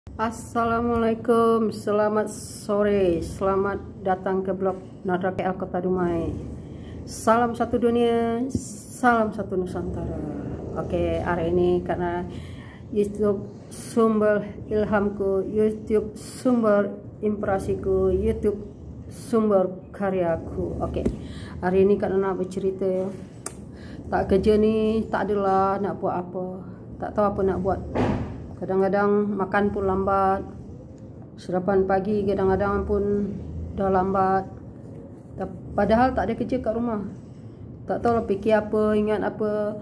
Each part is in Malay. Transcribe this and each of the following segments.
Assalamualaikum, selamat sore, selamat datang ke blog Nadra KL Kota Dumai. Salam satu dunia, salam satu Nusantara. Oke, hari ini karena YouTube sumber ilhamku, YouTube sumber inspirasiku, YouTube sumber karyaku. Oke, hari ini karena nak bercerita ya. Tak kerja ni tak adalah nak buat apa, tak tahu apa nak buat. Kadang-kadang makan pun lambat, sarapan pagi kadang-kadang pun dah lambat. Padahal tak ada kerja kat rumah. Tak tahu lah fikir apa, ingat apa.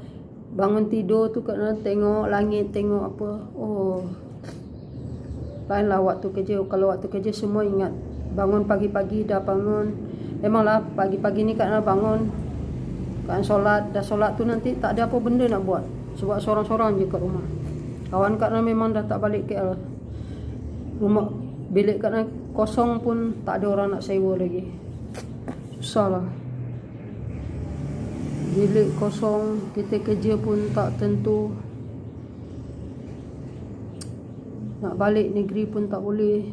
Bangun tidur tu kena tengok langit, tengok apa. Oh, lainlah waktu kerja. Kalau waktu kerja semua ingat. Bangun pagi-pagi dah bangun. Memanglah pagi-pagi ni kadang bangun, kadang solat. Dah solat tu nanti tak ada apa benda nak buat. Sebab sorang-sorang je kat rumah. Kawan Kak Na memang dah tak balik KL. Rumah bilik Kak Na kosong pun tak ada orang nak sewa lagi. Susah lah. Bilik kosong, kita kerja pun tak tentu. Nak balik negeri pun tak boleh.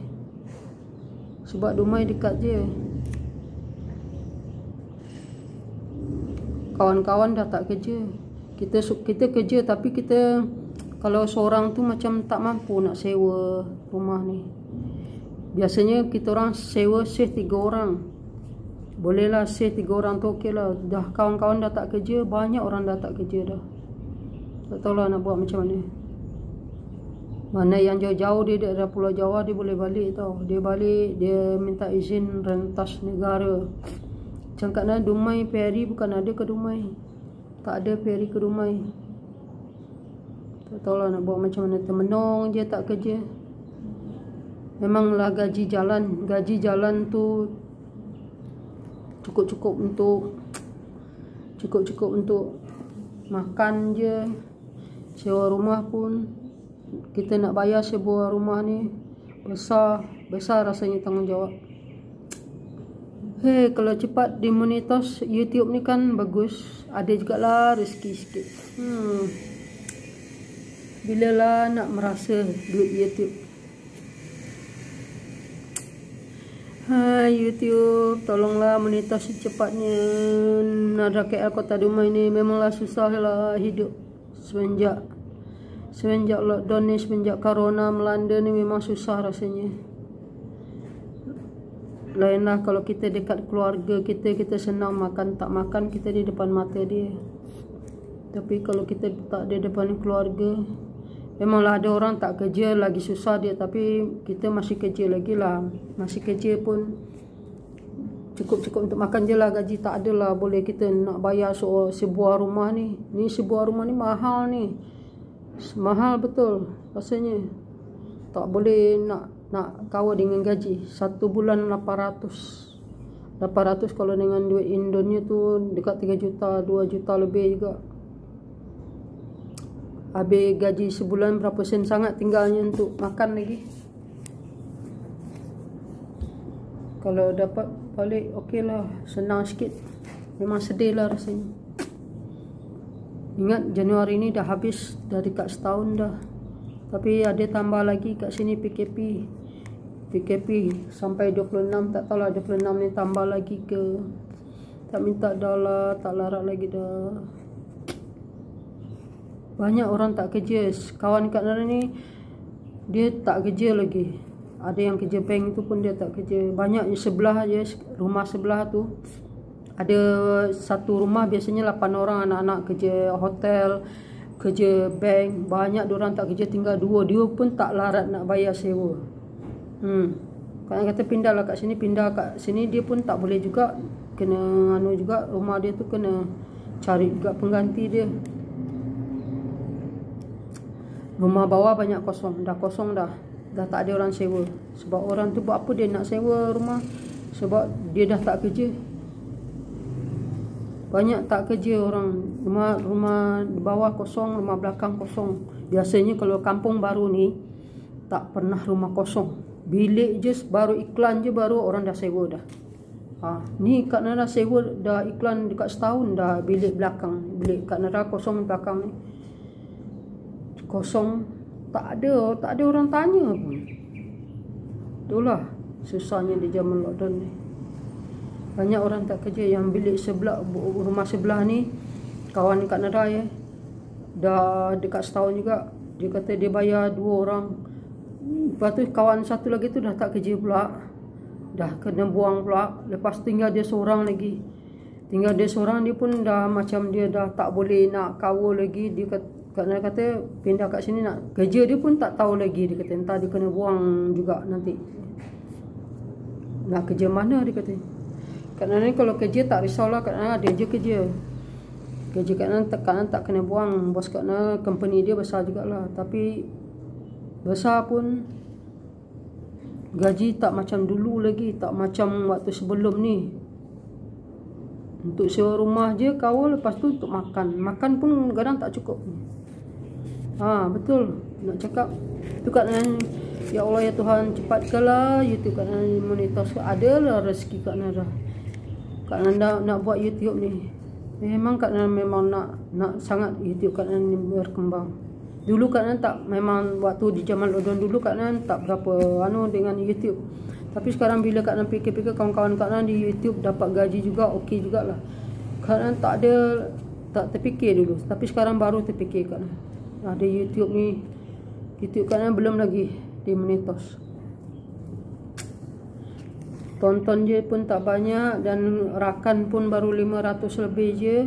Sebab Dumai dekat je. Kawan-kawan dah tak kerja. Kita kerja tapi kita kalau seorang tu macam tak mampu nak sewa rumah ni. Biasanya kita orang sewa save 3 orang. Bolehlah save 3 orang tu okey lah. Dah kawan-kawan dah tak kerja, banyak orang dah tak kerja dah. Tak tahulah nak buat macam mana. Mana yang jauh-jauh dia dari Pulau Jawa dia boleh balik tau. Dia balik, dia minta izin rentas negara. Macam kat mana Dumai ferry bukan ada ke Dumai. Tak ada ferry ke Dumai. Tak tahulah nak buat macam mana. Termenung je tak kerja. Memanglah gaji jalan tu cukup-cukup untuk makan je. Sewa rumah pun kita nak bayar sebuah rumah ni besar rasanya tanggungjawab. Hei, kalau cepat dimonetize YouTube ni kan bagus. Ada jugalah rezeki sikit. Bilalah nak merasa duit YouTube. Hai YouTube, tolonglah monetize secepatnya. Nadra KL Kota Dumai ni memanglah susah lah hidup semenjak lockdown ni, semenjak corona melanda ni memang susah rasanya. Lainlah kalau kita dekat keluarga kita senang makan tak makan kita di depan mata dia. Tapi kalau kita tak ada depan keluarga, memanglah ada orang tak kerja lagi susah dia, tapi kita masih kerja lagi lah. Masih kerja pun cukup untuk makan je lah. Gaji tak ada lah boleh kita nak bayar sebuah rumah ni. Ni sebuah rumah ni mahal ni. Mahal betul rasanya. Tak boleh nak kawal dengan gaji. 1 bulan 800 kalau dengan duit Indonesia tu dekat 3 juta, 2 juta lebih juga. Habis gaji sebulan berapa sen sangat tinggalnya untuk makan lagi. Kalau dapat balik okey lah, senang sikit. Memang sedih lah rasanya. Ingat Januari ni dah habis, dah dekat setahun dah. Tapi ada tambah lagi kat sini PKP sampai 26, tak tahulah 26 ni tambah lagi ke. Tak minta dah lah, tak larat lagi dah. Banyak orang tak kerja. Kawan kat mana ni dia tak kerja lagi. Ada yang kerja bank tu pun dia tak kerja. Banyak sebelah je, rumah sebelah tu ada satu rumah biasanya 8 orang anak-anak kerja hotel, kerja bank. Banyak diorang tak kerja, tinggal 2. Dia pun tak larat nak bayar sewa. Kalau kata pindahlah kat sini, pindah kat sini dia pun tak boleh juga. Kena juga rumah dia tu kena cari juga pengganti dia. Rumah bawah banyak kosong, dah kosong dah tak ada orang sewa. Sebab orang tu buat apa dia nak sewa rumah? Sebab dia dah tak kerja. Banyak tak kerja orang. Rumah bawah kosong, rumah belakang kosong. Biasanya kalau kampung baru ni tak pernah rumah kosong. Bilik je baru iklan je baru orang dah sewa dah. Ni Kak Nara sewa dah iklan dekat setahun dah bilik belakang. Bilik Kak Nara kosong belakang ni. Kosong, tak ada orang tanya pun. Itulah susahnya di zaman lockdown ni. Banyak orang tak kerja. Yang bilik sebelah, rumah sebelah ni, kawan Kak Nara ya, dah dekat setahun juga. Dia kata dia bayar 2 orang. Lepas tu kawan satu lagi tu dah tak kerja pula, dah kena buang pula. Lepas tinggal dia seorang lagi. Tinggal dia seorang, dia pun dah macam dia dah tak boleh nak kawal lagi. Dia kata pindah kat sini nak kerja, dia pun tak tahu lagi. Dia kata entah dia kena buang juga nanti. Nak kerja mana dia kata. Kat Nara ni kalau kerja tak risaulah, kat Nara ada je kerja. Kerja kat Nara tak kena buang. Bos kat Nara company dia besar jugalah, tapi besar pun gaji tak macam dulu lagi, tak macam waktu sebelum ni. Untuk sewa rumah je kawal, lepas tu untuk makan. Makan pun kadang tak cukup. Betul nak cakap tu kat Nara. Ya Allah ya Tuhan, cepatkanlah YouTube Kak Nara monetis. Adalah rezeki Kak Nara. Kak Nara nak buat YouTube ni. Memang Kak Nara memang nak sangat YouTube Kak Nara ni berkembang. Dulu Kak Nara tak, memang waktu di zaman lockdown dulu Kak Nara tak berapa dengan YouTube. Tapi sekarang bila Kak Nara fikir-fikir, kawan-kawan Kak Nara di YouTube dapat gaji juga, okey jugalah. Kak Nara tak terfikir dulu, tapi sekarang baru terfikir Kak Nara. Ada YouTube ni. YouTube Kak Nara belum lagi dimonetis. Tonton je pun tak banyak, dan rakan pun baru 500 lebih je.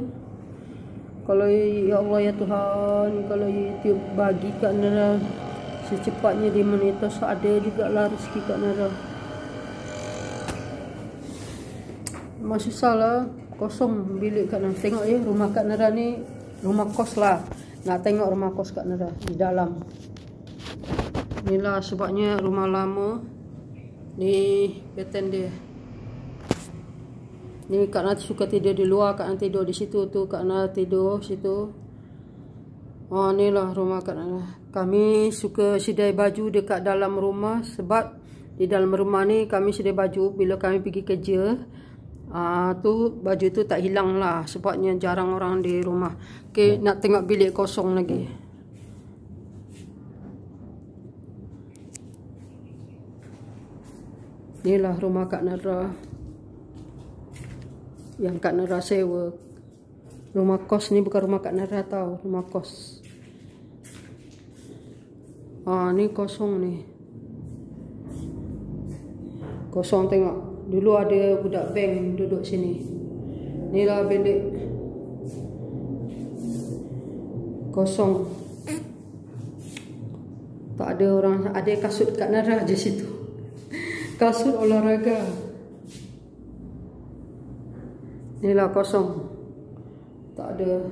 Kalau ya Allah ya Tuhan, kalau YouTube bagi Kak Nara secepatnya dimonetis, ada jugalah rezeki Kak Nara. Memang susah lah, kosong bilik Kak Nara. Tengok ya, rumah Kak Nara ni rumah kos lah. Nak tengok rumah kos Kak Nara di dalam. Inilah sebabnya rumah lama ni pattern dia. Ni Kak Nara suka tidur di luar, Kak Nara tidur di situ tu, Kak Nara tidur situ. Inilah rumah Kak Nara. Kami suka sidai baju dekat dalam rumah, sebab di dalam rumah ni kami sidai baju bila kami pergi kerja. Tu baju tu tak hilang lah, sebabnya jarang orang di rumah. Okey, nak tengok bilik kosong lagi. Inilah rumah Kak Nara yang Kak Nara sewa. Rumah kos ni bukan rumah Kak Nara tau, rumah kos. Ni kosong ni. Kosong tengok. Dulu ada budak bank duduk sini. Inilah bilik kosong. Tak ada orang. Ada kasut Kak Nara je situ. Kasut olahraga. Inilah kosong. Tak ada.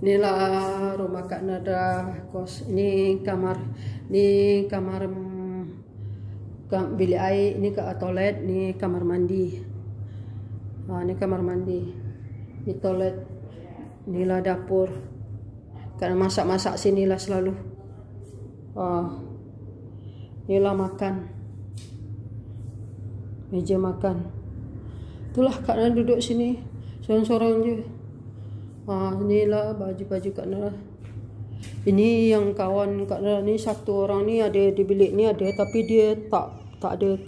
Inilah rumah Kak Nara kos. Ini kamar bilik air. Ini ke toilet. Ini kamar mandi. Ini kamar mandi. Ini toilet. Inilah dapur. Karena masak-masak sinilah selalu. Inilah makan. Meja makan. Itulah Kak Nara duduk sini seorang-seorang je. Inilah baju-baju Kak Nara. Ini yang kawan Kak Nara ni, satu orang ni ada di bilik ni ada, tapi dia tak ada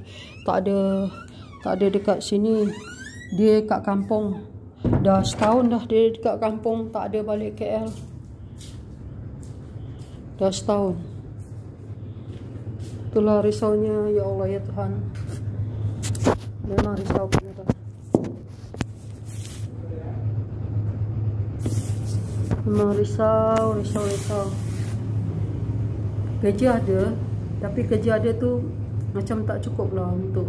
dekat sini. Dia kat kampung. Dah setahun dah dia dekat kampung, tak ada balik KL. Dah setahun. Itulah risaunya ya Allah ya Tuhan. Memang risau Kak Nara. Memang risau. Kerja ada, tapi kerja ada tu macam tak cukup lah untuk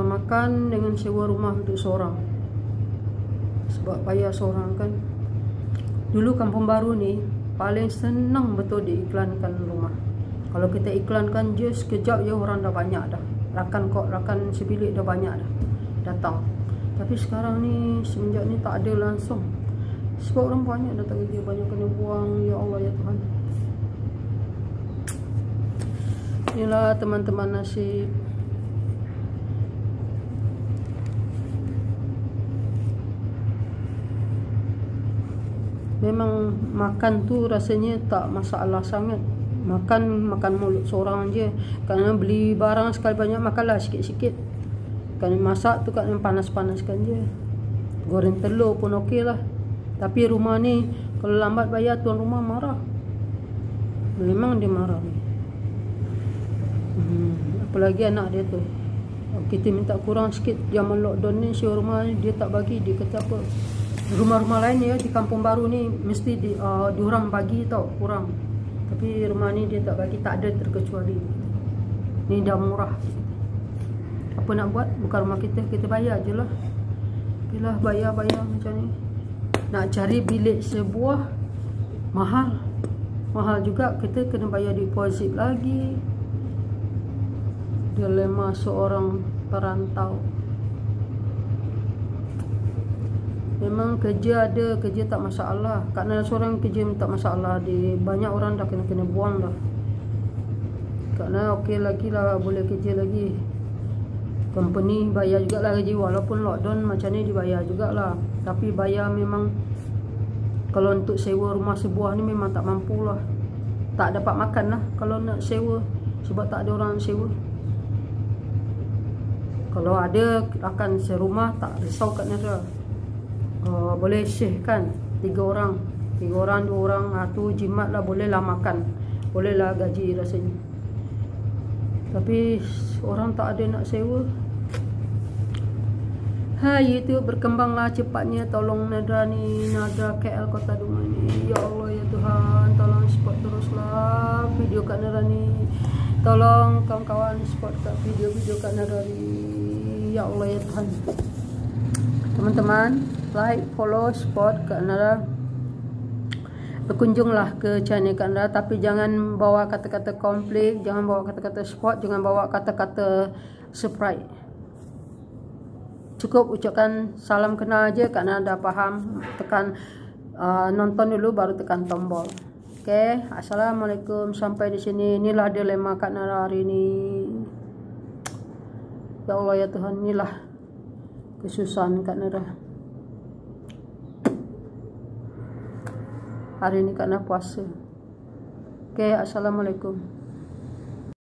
makan dengan sewa rumah untuk seorang. Sebab payah seorang kan. Dulu Kampung Baru ni paling senang betul diiklankan rumah. Kalau kita iklankan je sekejap je orang dah banyak dah. Rakan sebilik dah banyak dah datang. Tapi sekarang ni semenjak ni tak ada langsung. Sebab orang banyak datang kerja, banyak kena buang. Ya Allah ya Tuhan. Inilah teman-teman nasib. Memang makan tu rasanya tak masalah sangat. Makan mulut seorang je. Kerana beli barang sekali banyak, makanlah sikit-sikit. Kerana masak tu kan panas-panaskan je. Goreng telur pun okey lah. Tapi rumah ni kalau lambat bayar, tuan rumah marah. Memang dia marah ni. Apalagi anak dia tu. Kita minta kurang sikit, zaman lockdown ni, si rumah ni dia tak bagi. Dia kata apa, rumah-rumah lain ya di kampung baru ni mesti diorang bagi tau kurang. Tapi rumah ni dia tak bagi, tak ada terkecuali. Ni dah murah. Apa nak buat, bukan rumah kita, kita bayar je lah. Yalah, bayar macam ni. Nak cari bilik sebuah mahal juga. Kita kena bayar deposit lagi. Dilema seorang perantau. Memang kerja ada, kerja tak masalah. Kerana seorang kerja tak masalah, banyak orang dah kena buang dah. Kerana okey lagi lah, boleh kerja lagi. Company bayar jugalah gaji, walaupun lockdown macam ni dibayar jugalah. Tapi bayar memang, kalau untuk sewa rumah sebuah ni memang tak mampu lah. Tak dapat makan lah kalau nak sewa, sebab tak ada orang sewa. Kalau ada akan serumah, tak risau kat negara. Boleh share kan, 3 orang 2 orang, tu jimat lah, boleh lah makan, boleh lah gaji rasanya. Tapi orang tak ada nak sewa. YouTube berkembanglah cepatnya. Tolong Nadra ni, Nadra KL Kota Dumai ni. Ya Allah ya Tuhan, tolong support teruslah video Kak Nadra ni. Tolong kawan-kawan support kat video-video Kak Nadra ni. Ya Allah ya Tuhan. Teman-teman, like, follow, support Kak Nadra. Berkunjunglah ke channel Kak Nadra, tapi jangan bawa kata-kata konflik, jangan bawa kata-kata support, jangan bawa kata-kata surprise. Cukup ucapkan salam kenal aja. Kak Nadra dah faham. Tekan nonton dulu baru tekan tombol. Okey, assalamualaikum. Sampai di sini. Inilah dilema Kak Nadra hari ini. Ya Allah ya Tuhan, inilah kesusahan Kak Nadra. Hari ini Kak Nadra puasa. Okey, assalamualaikum.